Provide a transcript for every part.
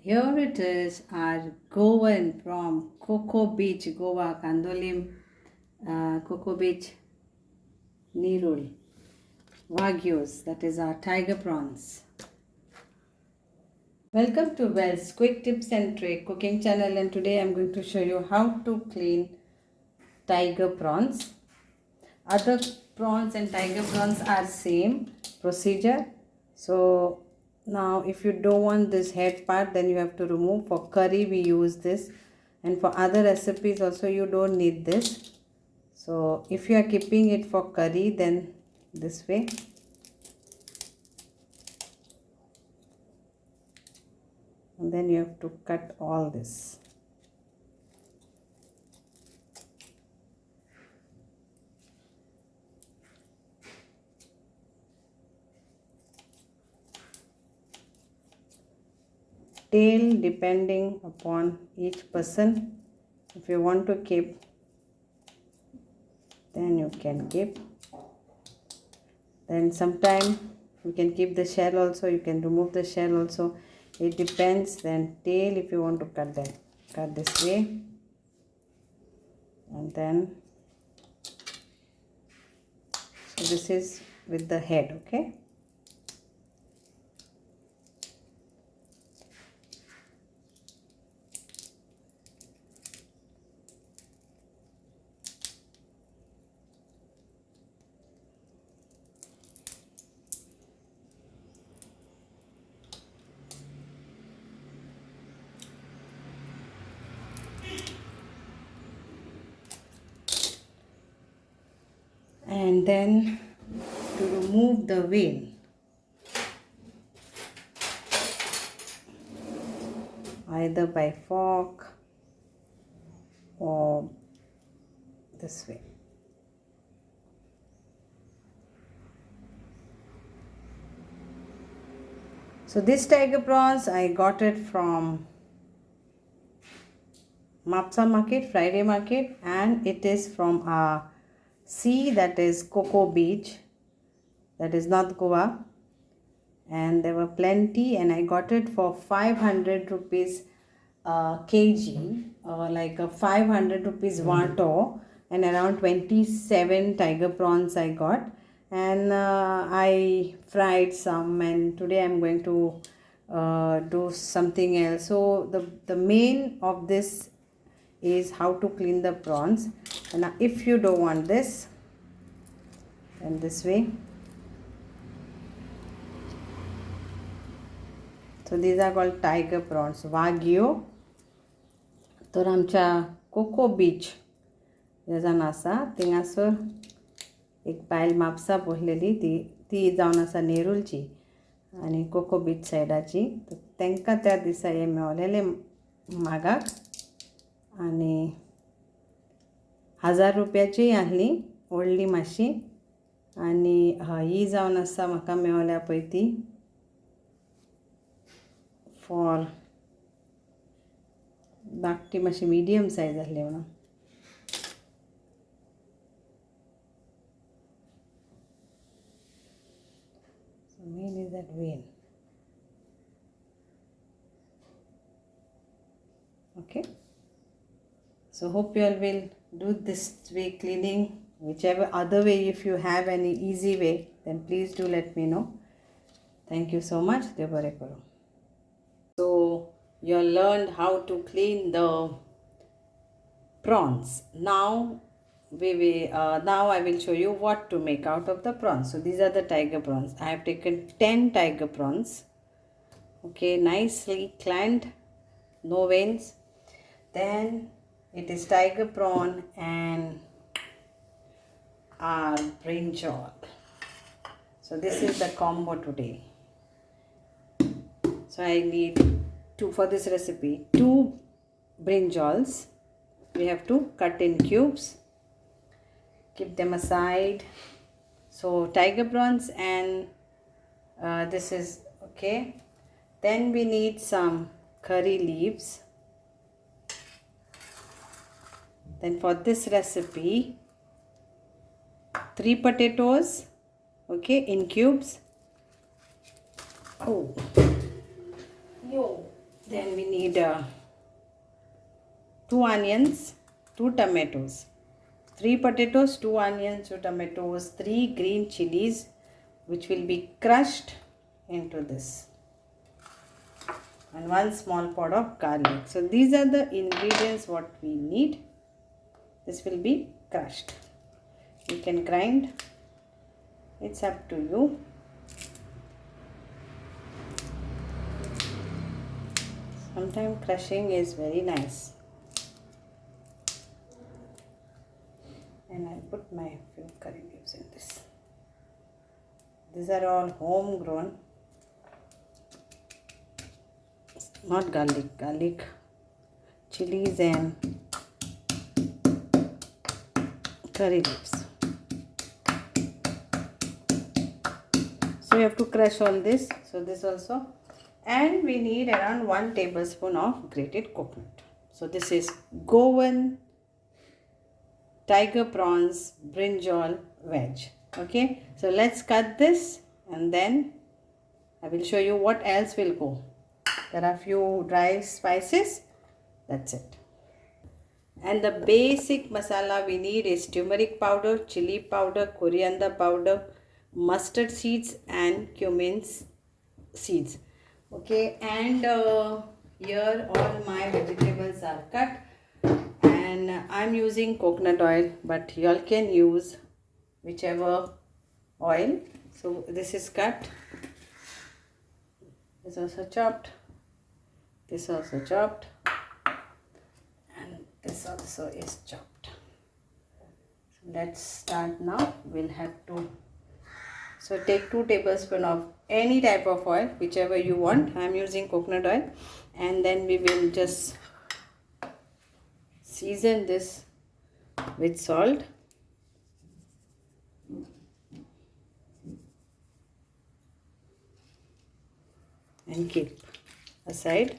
Here it is, our Goan from Coco Beach, Goa, Kandolim, Coco Beach, Nirul, Wagyus, that is our tiger prawns. Welcome to Wells Quick Tips and Trick cooking channel, and today I'm going to show you how to clean tiger prawns. Other prawns and tiger prawns are same procedure. So now if you don't want this head part, then you have to remove. For curry we use this, and for other recipes also you don't need this. So if you are keeping it for curry, then this way. And then you have to cut all this. Tail depending upon each person. If you want to keep, then you can keep. Then sometime you can keep the shell also, you can remove the shell also. It depends. Then tail, if you want to cut that, cut this way. And then, so this is with the head, okay? And then to remove the vein, either by fork or this way. So this tiger prawns, I got it from Mapsa market, Friday market, and it is from a sea, that is Coco Beach, that is North Goa. And there were plenty, and I got it for 500 rupees kg, like a 500 rupees vato, and around 27 tiger prawns I got. And I fried some, and today I'm going to do something else. So the main of this is how to clean the prawns. And now if you don't want this, then this way. So these are called tiger prawns, Wagyu. तर आमच्या cocoa बीच जावन आसा, थिंगासर एक बायल म्हापसा पोसलेली, ती जावन आसा नेरुलची आनी कोको बीच सायडाची. तर तांकां त्या दिसा हे मेळलेले म्हागाक, आनी 1000 रुपयाची आहली, व्हडली मातशी. आनी ही जावन आसा म्हाका मेळल्या पळय ती फॉर धाकटी मातशी मिडियम सायज आहली म्हणून. So main is that vein. Okay. So hope you all will do this way cleaning. Whichever other way, if you have any easy way, then please do let me know. Thank you so much. So you learned how to clean the prawns. Now I will show you what to make out of the prawns. So these are the tiger prawns. I have taken 10 tiger prawns. Okay, nicely cleaned, no veins. Then it is tiger prawn and our brinjal. So this is the combo today. So I need for this recipe 2 brinjals. We have to cut in cubes, keep them aside. So tiger prawns, and this is okay. Then we need some curry leaves. Then for this recipe, 3 potatoes, okay, in cubes. Oh, yo, Then we need 2 onions, 2 tomatoes, 3 potatoes, 2 onions, 2 tomatoes, 3 green chilies which will be crushed into this, and 1 small pot of garlic. So these are the ingredients what we need. This will be crushed. You can grind, it's up to you. Sometimes crushing is very nice. And I put my few curry leaves in this. These are all homegrown, not garlic, chilies and curry leaves. So you have to crush all this. So this also. And we need around 1 tablespoon of grated coconut. So this is Goan Tiger Prawns Brinjal Xec. Okay, so let's cut this and then I will show you what else will go. There are few dry spices. That's it. And the basic masala we need is turmeric powder, chili powder, coriander powder, mustard seeds and cumin seeds. Okay, and here all my vegetables are cut, and I'm using coconut oil, but you all can use whichever oil. So this is cut, this also chopped, this also chopped, and this also is chopped. So let's start now. We'll have to, so take 2 tablespoons of any type of oil, whichever you want. I'm using coconut oil, and then we will just season this with salt. And keep aside.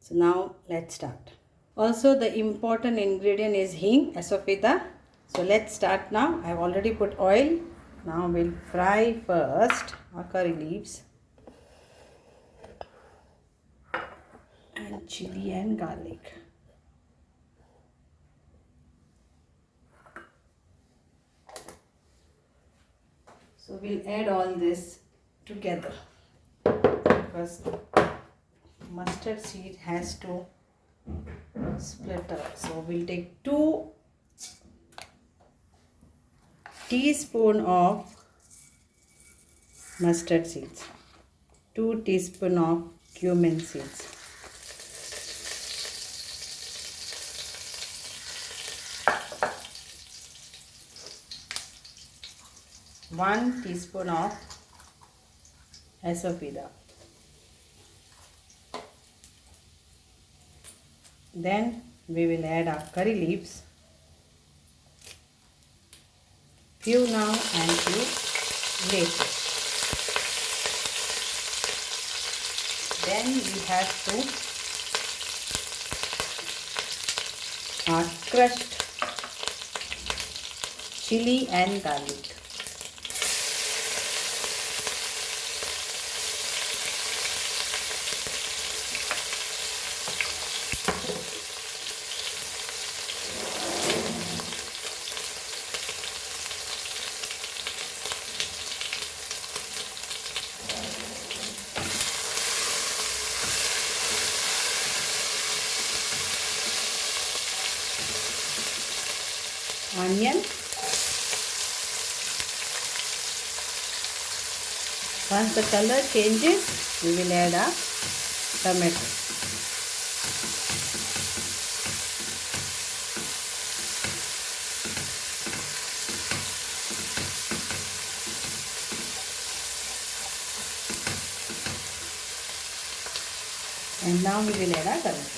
So now let's start. Also the important ingredient is hing, asafoetida. So let's start now. I've already put oil. Now we'll fry first our curry leaves and chili and garlic. So we'll add all this together because mustard seed has to split up. So we'll take 2 teaspoons of mustard seeds, 2 teaspoons of cumin seeds, 1 teaspoon of asafoetida. Then we will add our curry leaves, few now and few later. Then we have to crushed chili and garlic. Onion. Once the color changes, we will add a tomato. And now we will add a tomato.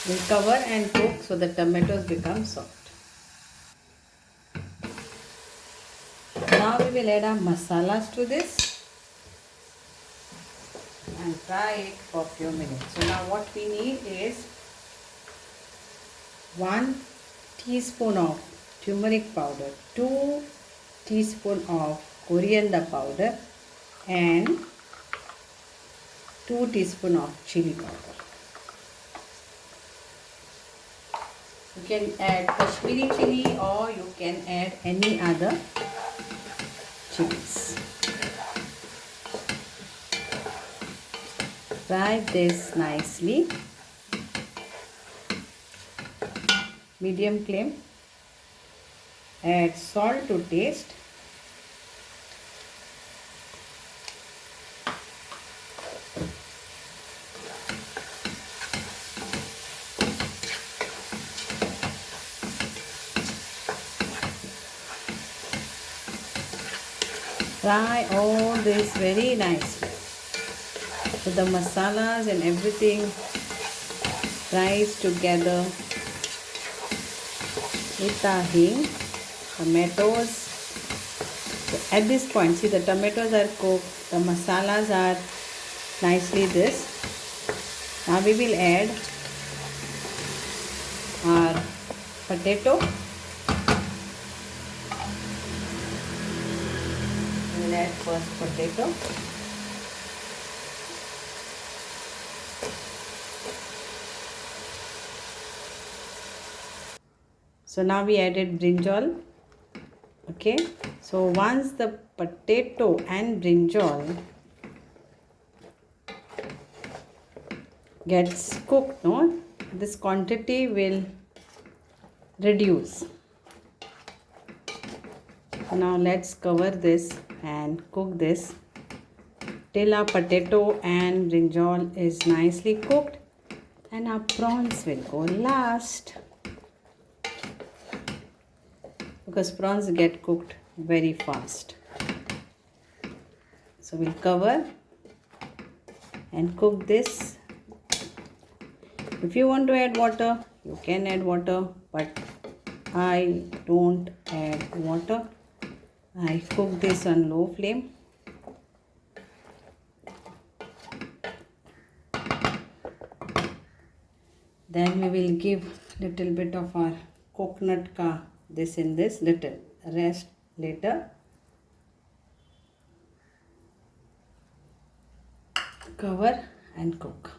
We'll cover and cook so the tomatoes become soft. Now we will add our masalas to this and fry it for a few minutes. So now what we need is 1 teaspoon of turmeric powder, 2 teaspoon of coriander powder and 2 teaspoon of chili powder. You can add Kashmiri chili or you can add any other chilies. Fry this nicely. Medium flame. Add salt to taste. Fry all this very nicely. So the masalas and everything fries together with our hing, tomatoes. So at this point, see the tomatoes are cooked, the masalas are nicely this. Now we will add our potato. We will add first potato. So now we added brinjal. Okay, so once the potato and brinjal gets cooked, no, this quantity will reduce. Now let's cover this and cook this till our potato and brinjal is nicely cooked, and our prawns will go last, because prawns get cooked very fast. So we'll cover and cook this. If you want to add water, you can add water, but I don't add water. I cook this on low flame. Then we will give little bit of our coconut ka this in this, little rest later. Cover and cook.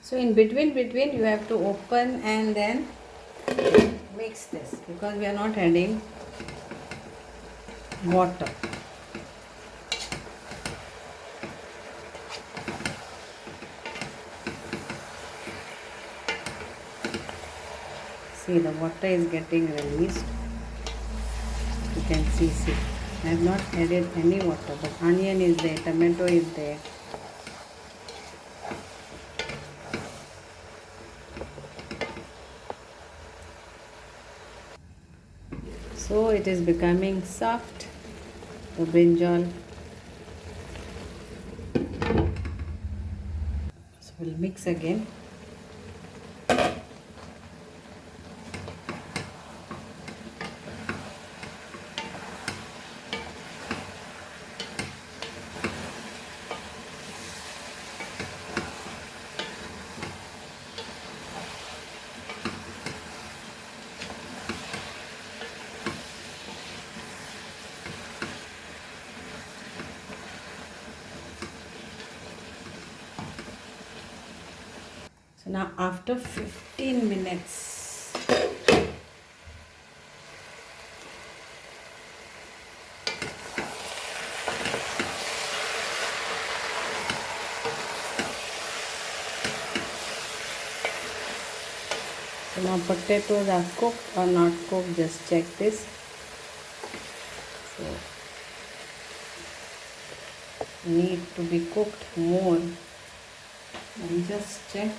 So in between you have to open and then mix this, because we are not adding water. See, the water is getting released. You can see, I have not added any water, but onion is there, tomato is there. So it is becoming soft, the brinjal. So we'll mix again. So now after 15 minutes, so now potatoes are cooked or not cooked, just check this. So need to be cooked more, and just check.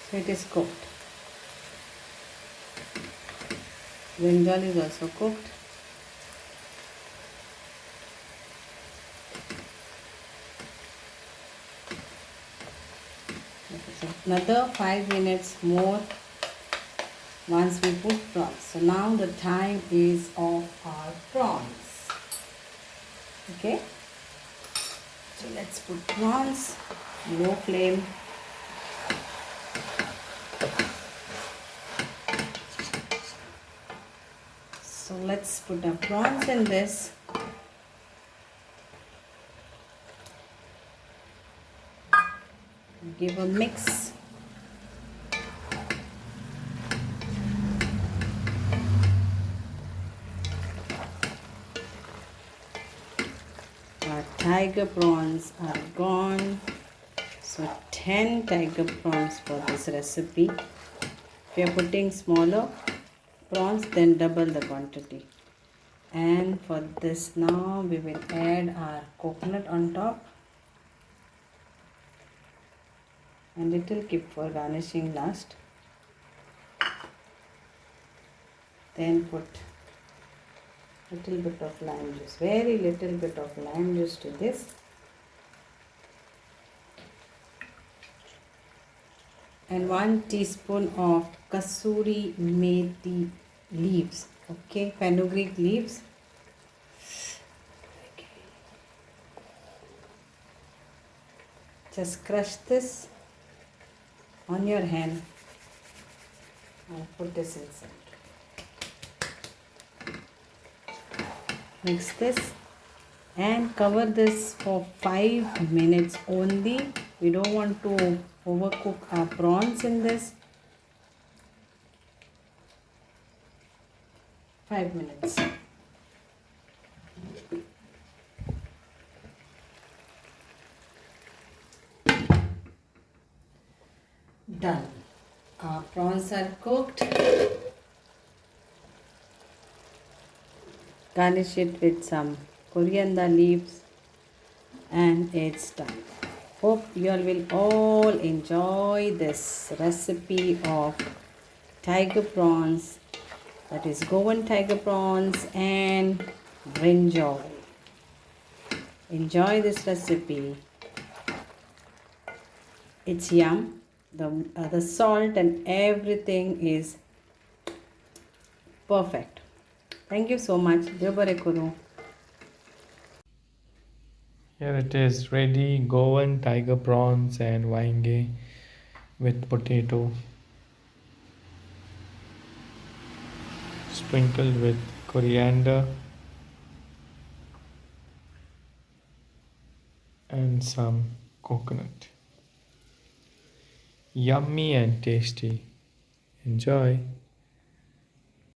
So it is cooked. Brinjal is also cooked. So another 5 minutes more once we put prawns. So now the time is of our prawns. Okay. So let's put prawns, low flame. So let's put our prawns in this. Give a mix. Our tiger prawns are gone. So 10 tiger prawns for this recipe. If you are putting smaller prawns, then double the quantity. And for this now we will add our coconut on top. And little keep for garnishing last. Then put little bit of lime juice, very little bit of lime juice to this. And 1 teaspoon of kasuri methi leaves, okay, fenugreek leaves. Okay. Just crush this on your hand and put this inside. Mix this and cover this for 5 minutes only. We don't want to overcook our prawns in this. 5 minutes. Done. Our prawns are cooked. Garnish it with some coriander leaves and it's done. Hope you all will all enjoy this recipe of tiger prawns, that is Goan tiger prawns and brinjal. Enjoy this recipe. It's yum. The salt and everything is perfect. Thank you so much. Dev bare karo. Here it is ready, Goan tiger prawns and vange with potato, sprinkled with coriander and some coconut. Yummy and tasty. Enjoy.